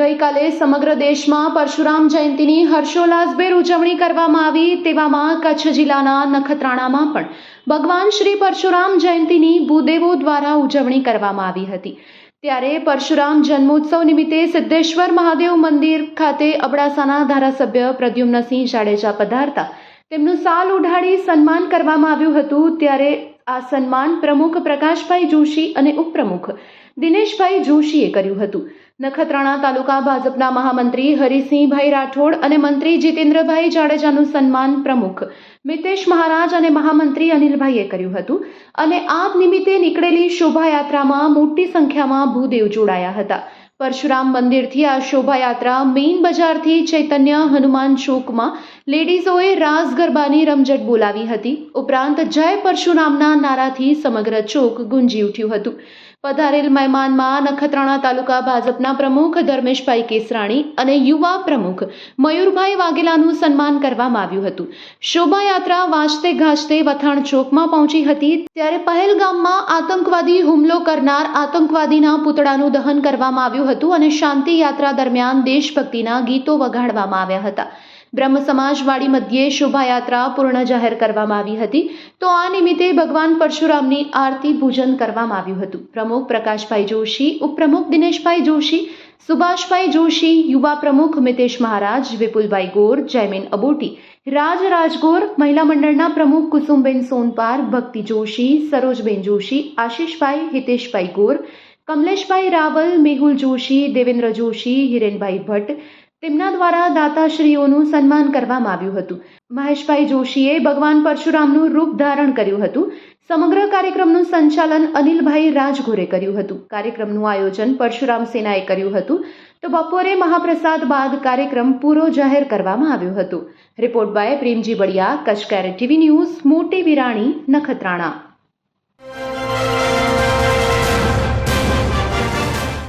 ગઈકાલે સમગ્ર દેશમાં પરશુરામ જયંતીની હર્ષોલ્લાસભેર ઉજવણી કરવામાં આવી। તેવામાં કચ્છ જિલ્લાના નખત્રાણામાં પણ ભગવાન શ્રી પરશુરામ જયંતીની ભૂદેવો દ્વારા ઉજવણી કરવામાં આવી હતી। ત્યારે પરશુરામ જન્મોત્સવ નિમિત્તે સિદ્ધેશ્વર મહાદેવ મંદિર ખાતે અબડાસાના ધારાસભ્ય પ્રદ્યુમ્નસિંહ જાડેજા પધારતા તેમનું શાલ ઓઢાડી સન્માન કરવામાં આવ્યું હતું। ત્યારે આ સન્માન પ્રમુખ પ્રકાશભાઈ જોશી અને ઉપપ્રમુખ દિનેશભાઈ જોશીએ કર્યું હતું। નખત્રાણા તાલુકા ભાજપના મહામંત્રી હરિસિંહભાઈ રાઠોડ અને મંત્રી જીતેન્દ્રભાઈ જાડેજાનું સન્માન પ્રમુખ મિતેશ મહારાજ અને મહામંત્રી અનિલભાઈએ કર્યું હતું અને આ નિમિત્તે નીકળેલી શોભાયાત્રામાં મોટી સંખ્યામાં ભૂદેવ જોડાયા હતા। પરશુરામ મંદિરથી આ શોભાયાત્રા મેઇન બજારથી ચૈતન્ય હનુમાન ચોકમાં લેડીઝોએ રાસ ગરબાની રમઝટ બોલાવી હતી। ઉપરાંત જય પરશુરામના નારાથી સમગ્ર ચોક ગુંજી ઉઠ્યું હતું। પધારેલ મહેમાનમાં નખત્રાણા તાલુકા ભાજપના પ્રમુખ ધર્મેશભાઈ કેસરાણી અને યુવા પ્રમુખ મયુરભાઈ વાઘેલાનું સન્માન કરવામાં આવ્યું હતું। શોભાયાત્રા વાજતે ગાજતે વથાણ ચોકમાં પહોંચી હતી। ત્યારે પહેલગામમાં આતંકવાદી હુમલો કરનાર આતંકવાદીના પુતળાનું દહન કરવામાં આવ્યું હતું અને શાંતિ યાત્રા દરમિયાન દેશભક્તિના ગીતો વગાડવામાં આવ્યા હતા। બ્રહ્મ સમાજવાડી મધ્યે શોભાયાત્રા પૂર્ણ જાહેર કરવામાં આવી હતી। તો આ નિમિત્તે ભગવાન પરશુરામની આરતી પૂજન કરવામાં આવ્યું હતું। પ્રમુખ પ્રકાશભાઈ જોશી, ઉપપ્રમુખ દિનેશભાઈ જોશી, સુભાષભાઈ જોશી, યુવા પ્રમુખ મિતેશ મહારાજ, વિપુલભાઈ ગોર, જયમીન અબોટી, રાજ રાજગોર, મહિલા મંડળના પ્રમુખ કુસુમબેન સોનપાર, ભક્તિ જોશી, સરોજબેન જોશી, આશીષભાઈ, હિતેશભાઈ ગોર, કમલેશભાઈ રાવલ, મેહુલ જોશી, દેવેન્દ્ર જોશી, હિરેનભાઈ ભટ્ટ તેમના દ્વારા દાતાશ્રીઓનું સન્માન કરવામાં આવ્યું હતું। મહેશભાઈ જોશીએ ભગવાન પરશુરામનું રૂપ ધારણ કર્યું હતું। સમગ્ર કાર્યક્રમનું સંચાલન અનિલભાઈ રાજગોરે કર્યું હતું। કાર્યક્રમનું આયોજન પરશુરામ સેનાએ કર્યું હતું। તો બપોરે મહાપ્રસાદ બાદ કાર્યક્રમ પૂરો જાહેર કરવામાં આવ્યો હતો। Report by Premji Baliya, Kutch carat TV news, Moti Virani, Nakhatrana.